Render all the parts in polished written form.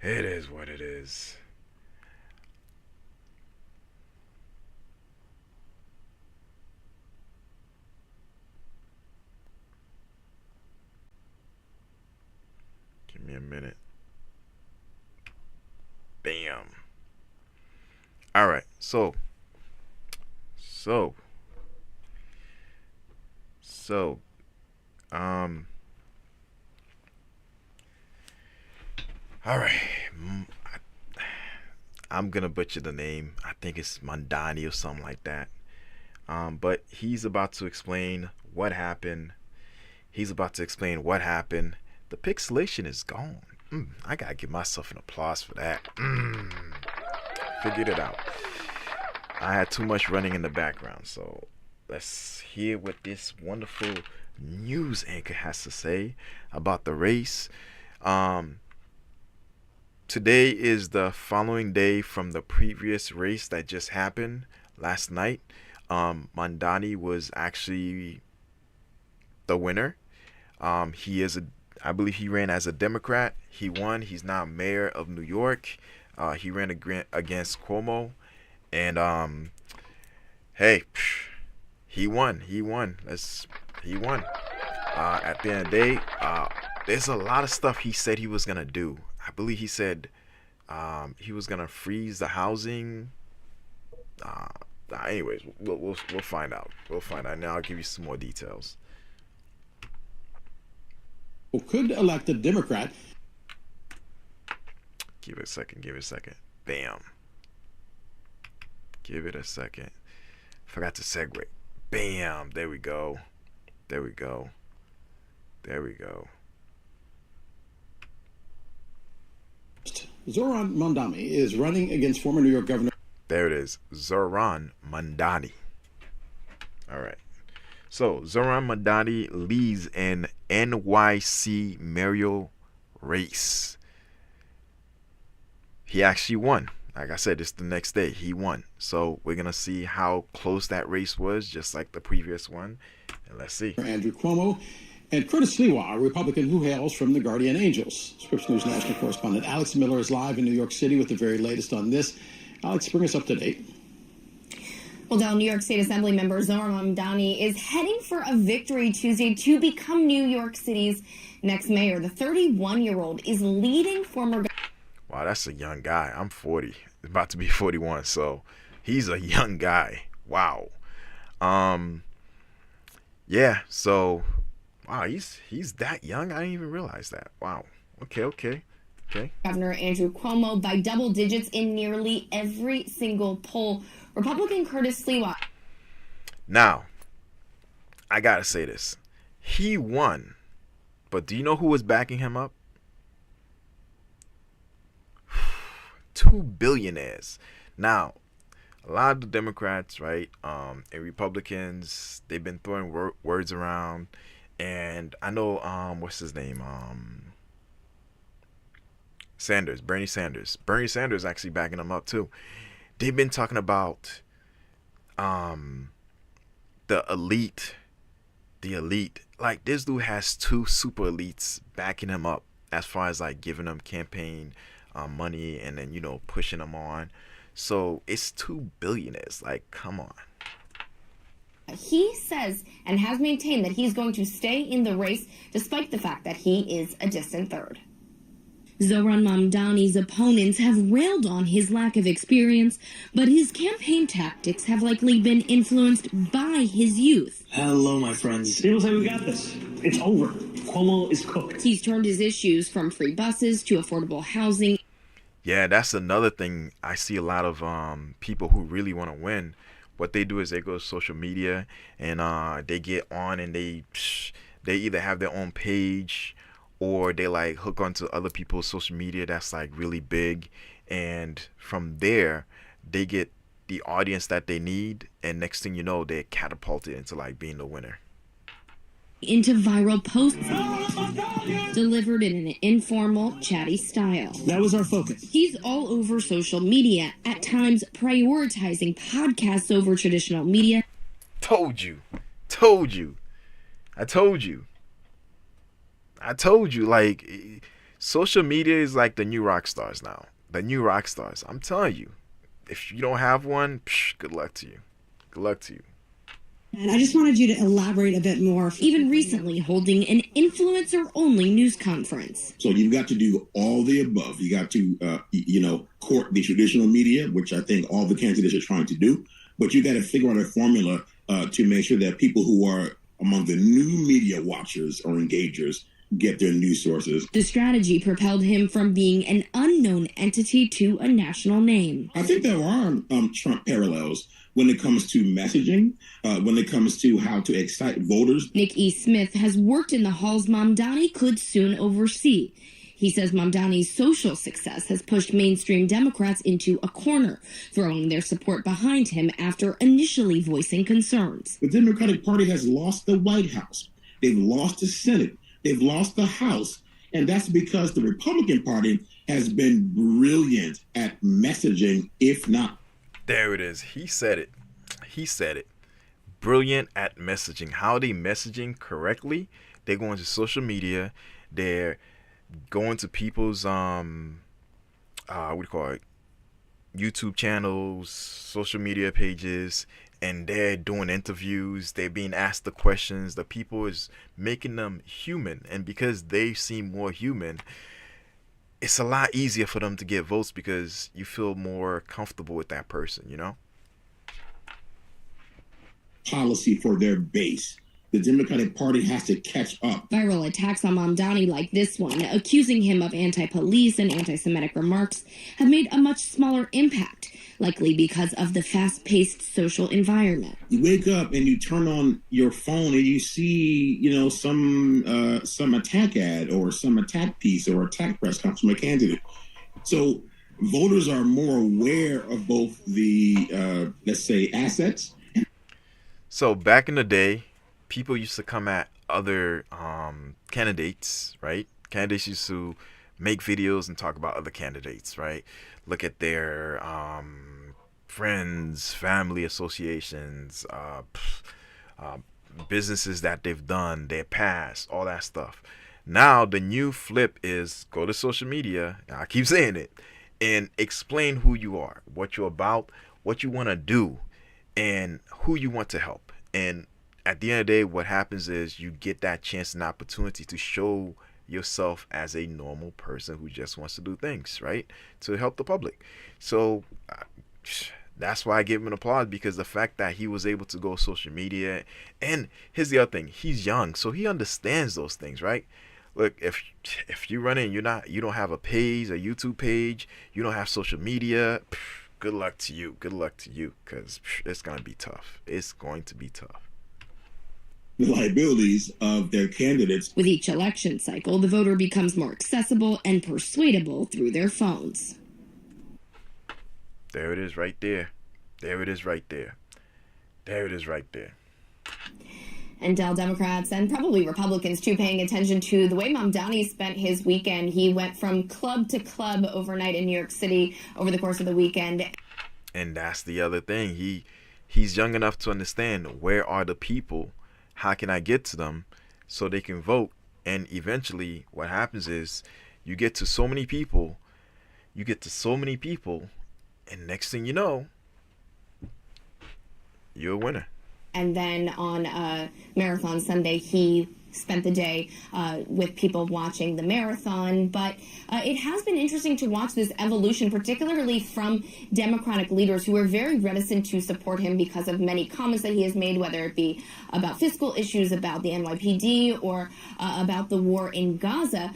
It is what it is. Give me a minute. Bam. All right. So, so, um, all right. I'm gonna butcher the name. I think it's Mamdani or something like that. But he's about to explain what happened. He's about to explain what happened. The pixelation is gone. I gotta give myself an applause for that. Figured it out. I had too much running in the background, so let's hear what this wonderful news anchor has to say about the race. Today is the following day from the previous race that just happened last night. Mamdani was actually the winner. I believe he ran as a Democrat. He won. He's now mayor of New York. He ran against Cuomo, and hey, he won. He won. He won. At the end of the day, there's a lot of stuff he said he was gonna do. I believe he said he was gonna freeze the housing. Anyways, we'll find out. We'll find out. Now I'll give you some more details. Who could elect a Democrat? Give it a second. Give it a second. Bam. Give it a second. Forgot to segue. Bam. There we go. There we go. There we go. Zohran Mamdani is running against former New York Governor. There it is. Zohran Mamdani. All right. So, Zohran Mamdani leads an NYC mayoral race. He actually won. Like I said, it's the next day. He won. So, we're going to see how close that race was, just like the previous one. And let's see. Andrew Cuomo and Curtis Sliwa, a Republican who hails from the Guardian Angels. Scripps News national correspondent Alex Miller is live in New York City with the very latest on this. Alex, bring us up to date. Well, Del, New York State Assembly member Zohran Mamdani is heading for a victory Tuesday to become New York City's next mayor. The 31-year-old is leading former... Wow, that's a young guy. I'm 40, about to be 41, so he's a young guy. Wow. Yeah, so wow, he's that young. I didn't even realize that. Wow. Okay. Governor Andrew Cuomo by double digits in nearly every single poll. Republican Curtis Sliwa. Now, I gotta say this. He won, but do you know who was backing him up? Two billionaires. Now, a lot of the Democrats, right, and Republicans, they've been throwing words around, and I know, what's his name, Bernie Sanders actually backing him up too. They've been talking about the elite. Like, this dude has two super elites backing him up as far as like giving him campaign money and then, you know, pushing him on. So it's two billionaires. Like, come on. He says and has maintained that he's going to stay in the race despite the fact that he is a distant third. Zohran Mamdani's opponents have railed on his lack of experience, but his campaign tactics have likely been influenced by his youth. Hello, my friends. People say we got this. It's over. Cuomo is cooked. He's turned his issues from free buses to affordable housing. Yeah, that's another thing. I see a lot of people who really want to win. What they do is they go to social media and they get on and they either have their own page or they like hook onto other people's social media that's like really big, and from there they get the audience that they need, and next thing you know, they're catapulted into like being the winner. Into viral posts delivered in an informal, chatty style. That was our focus. He's all over social media, at times prioritizing podcasts over traditional media. Told you. I told you. Like, Social media is like the new rock stars now. The new rock stars. I'm telling you, if you don't have one, good luck to you. Good luck to you. And I just wanted you to elaborate a bit more, even recently holding an influencer-only news conference. So you've got to do all the above. You got to, court the traditional media, which I think all the candidates are trying to do. But you got to figure out a formula to make sure that people who are among the new media watchers or engagers get their news sources. The strategy propelled him from being an unknown entity to a national name. I think there are Trump parallels when it comes to messaging, when it comes to how to excite voters. Nick E. Smith has worked in the halls Mamdani could soon oversee. He says Mamdani's social success has pushed mainstream Democrats into a corner, throwing their support behind him after initially voicing concerns. The Democratic Party has lost the White House. They've lost the Senate. They've lost the House. And that's because the Republican Party has been brilliant at messaging, if not. There it is. He said it. He said it. Brilliant at messaging. How are they messaging correctly? They're going to social media. They're going to people's what do you call it? YouTube channels, social media pages, and they're doing interviews. They're being asked the questions. The people is making them human, and because they seem more human, it's a lot easier for them to get votes because you feel more comfortable with that person, you know? Policy for their base. The Democratic Party has to catch up. Viral attacks on Mamdani like this one, accusing him of anti-police and anti-Semitic remarks, have made a much smaller impact, likely because of the fast-paced social environment. You wake up and you turn on your phone and you see, some attack ad or some attack piece or attack press conference from a candidate. So voters are more aware of both the, let's say, assets. So back in the day, people used to come at other candidates, right? Candidates used to make videos and talk about other candidates, right? Look at their friends, family associations, businesses that they've done, their past, all that stuff. Now, the new flip is go to social media, I keep saying it, and explain who you are, what you're about, what you want to do, and who you want to help. And at the end of the day, what happens is you get that chance and opportunity to show yourself as a normal person who just wants to do things, right? To help the public. So that's why I give him an applause, because the fact that he was able to go social media, and here's the other thing, he's young, so he understands those things, right? Look, if you run in, you don't have a page, a YouTube page, you don't have social media, good luck to you. Good luck to you, because it's going to be tough. It's going to be tough. The liabilities of their candidates. With each election cycle, the voter becomes more accessible and persuadable through their phones. There it is right there. There it is right there. There it is right there. And Democrats and probably Republicans, too, paying attention to the way Mamdani spent his weekend. He went from club to club overnight in New York City over the course of the weekend. And that's the other thing. He's young enough to understand, where are the people? How can I get to them so they can vote? And eventually what happens is you get to so many people, and next thing you know, you're a winner. And then on Marathon Sunday, he spent the day with people watching the marathon. But it has been interesting to watch this evolution, particularly from Democratic leaders who are very reticent to support him because of many comments that he has made, whether it be about fiscal issues, about the NYPD, or about the war in Gaza.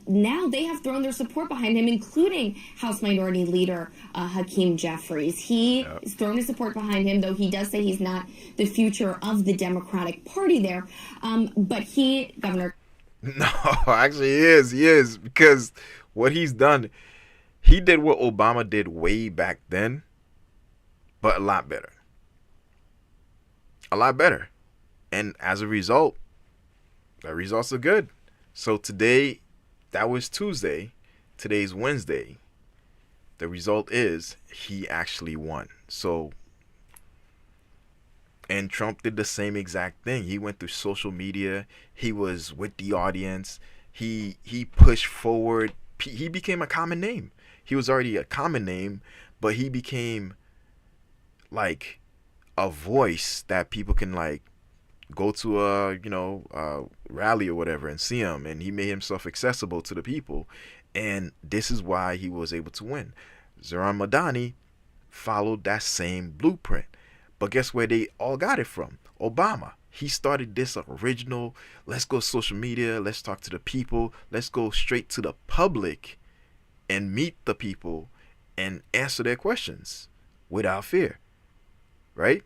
Now they have thrown their support behind him, including House Minority Leader Hakeem Jeffries. He has thrown his support behind him, though he does say he's not the future of the Democratic Party there. But Governor. No, actually he is, because what he's done, he did what Obama did way back then, but a lot better. A lot better. And as a result, the results are good. So today, that was Tuesday, today's Wednesday. The result is he actually won. So, and Trump did the same exact thing. He went through social media. He was with the audience. He pushed forward. He became a common name. He was already a common name, but he became like a voice that people can like go to a rally or whatever and see him, and he made himself accessible to the people, and this is why he was able to win. Zohran Mamdani followed that same blueprint, but guess where they all got it from? Obama. He started this original, let's go social media, let's talk to the people, let's go straight to the public and meet the people and answer their questions without fear, right?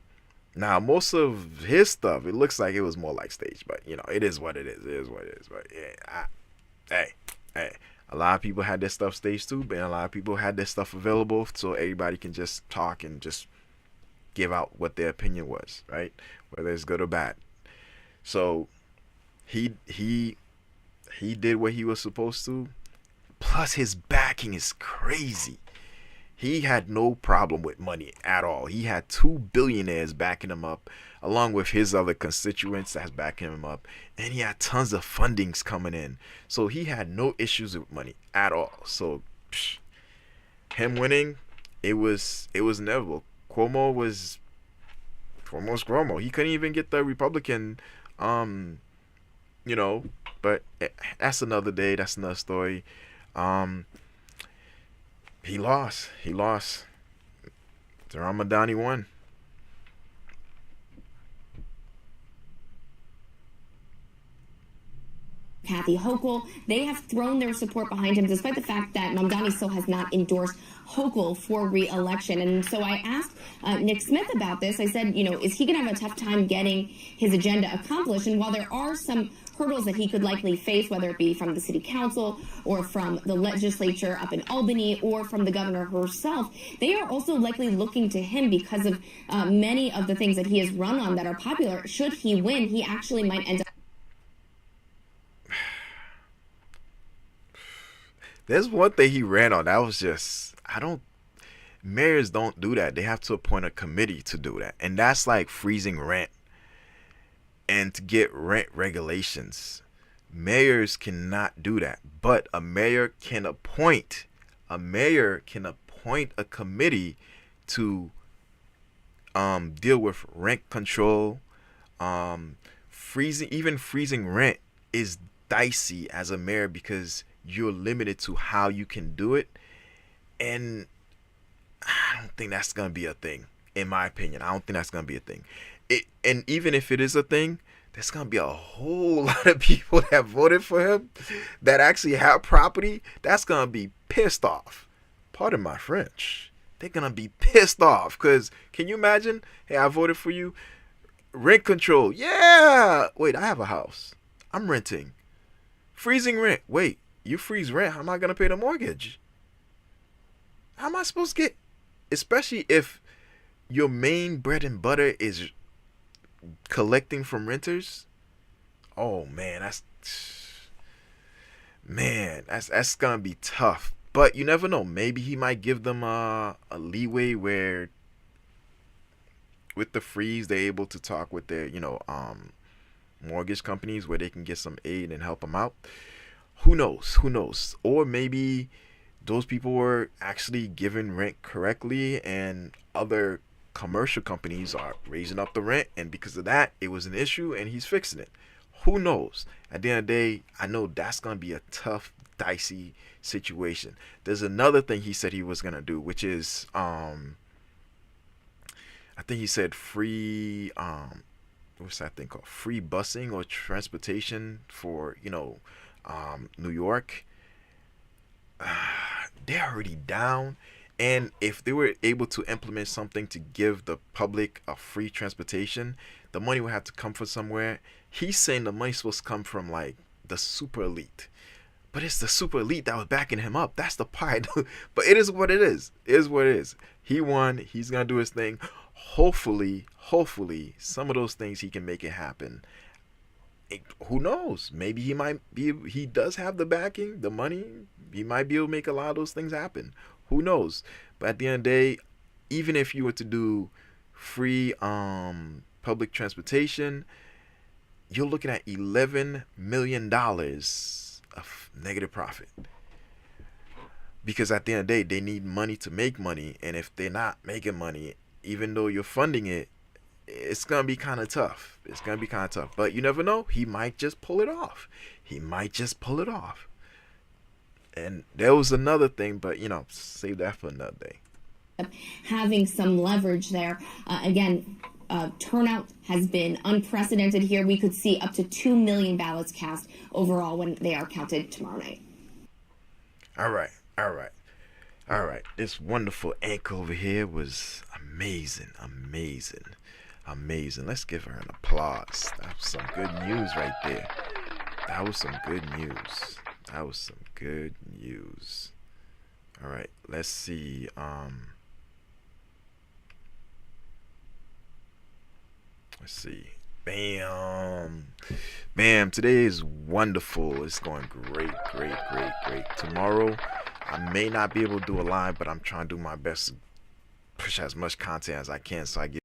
Now, most of his stuff, it looks like it was more like stage, but it is what it is. It is what it is. But yeah, hey, a lot of people had their stuff staged too, but a lot of people had their stuff available so everybody can just talk and just give out what their opinion was, right? Whether it's good or bad. So he did what he was supposed to. Plus, his backing is crazy. He had no problem with money at all. He had 2 billionaires backing him up, along with his other constituents that's backing him up. And he had tons of fundings coming in. So he had no issues with money at all. So him winning, it was inevitable. Cuomo's Cuomo. He couldn't even get the Republican, but that's another day. That's another story. He lost. Zohran Mamdani won. Kathy Hochul, they have thrown their support behind him, despite the fact that Mamdani still has not endorsed Hochul for re-election. And so I asked Nick Smith about this. I said, is he going to have a tough time getting his agenda accomplished? And while there are some hurdles that he could likely face, whether it be from the city council or from the legislature up in Albany or from the governor herself, they are also likely looking to him because of many of the things that he has run on that are popular. Should he win, he actually might end up. There's one thing he ran on that was just, mayors don't do that. They have to appoint a committee to do that. And that's like freezing rent. And to get rent regulations, mayors cannot do that. But a mayor can appoint a committee to deal with rent control. Freezing rent is dicey as a mayor because you're limited to how you can do it, and I don't think that's gonna be a thing. In my opinion, I don't think that's gonna be a thing. And even if it is a thing, there's gonna be a whole lot of people that voted for him that actually have property that's gonna be pissed off. Pardon my French. They're gonna be pissed off because can you imagine? Hey, I voted for you. Rent control. Yeah. Wait, I have a house. I'm renting. Freezing rent. Wait. You freeze rent, how am I going to pay the mortgage? How am I supposed to get, especially if your main bread and butter is collecting from renters? Oh man, that's going to be tough. But you never know. Maybe he might give them a leeway where with the freeze they're able to talk with their, mortgage companies where they can get some aid and help them out. Who knows? Or maybe those people were actually given rent correctly and other commercial companies are raising up the rent, and because of that, it was an issue and he's fixing it. Who knows? At the end of the day, I know that's going to be a tough, dicey situation. There's another thing he said he was going to do, which is, I think he said free, what's that thing called? Free busing or transportation for, New York. They're already down, and if they were able to implement something to give the public a free transportation, the money would have to come from somewhere. He's saying the money's supposed to come from like the super elite, but it's the super elite that was backing him up. That's the part. But it is what it is. It is what it is. He won. He's gonna do his thing. Hopefully some of those things he can make it happen. Who knows? Maybe he does have the backing, the money. He might be able to make a lot of those things happen. Who knows? But at the end of the day, even if you were to do free public transportation, you're looking at $11 million negative profit. Because at the end of the day, they need money to make money, and if they're not making money, even though you're funding it, it's gonna be kind of tough. It's gonna be kind of tough. But you never know. He might just pull it off. He might just pull it off. And there was another thing, but save that for another day. Having some leverage there. Again, turnout has been unprecedented here. We could see up to 2 million ballots cast overall when they are counted tomorrow night. All right. This wonderful anchor over here was amazing. Let's give her an applause. That was some good news right there. That was some good news. All right, let's see. Let's see. Bam. Today is wonderful. It's going great. Tomorrow, I may not be able to do a live, but I'm trying to do my best to push as much content as I can so I get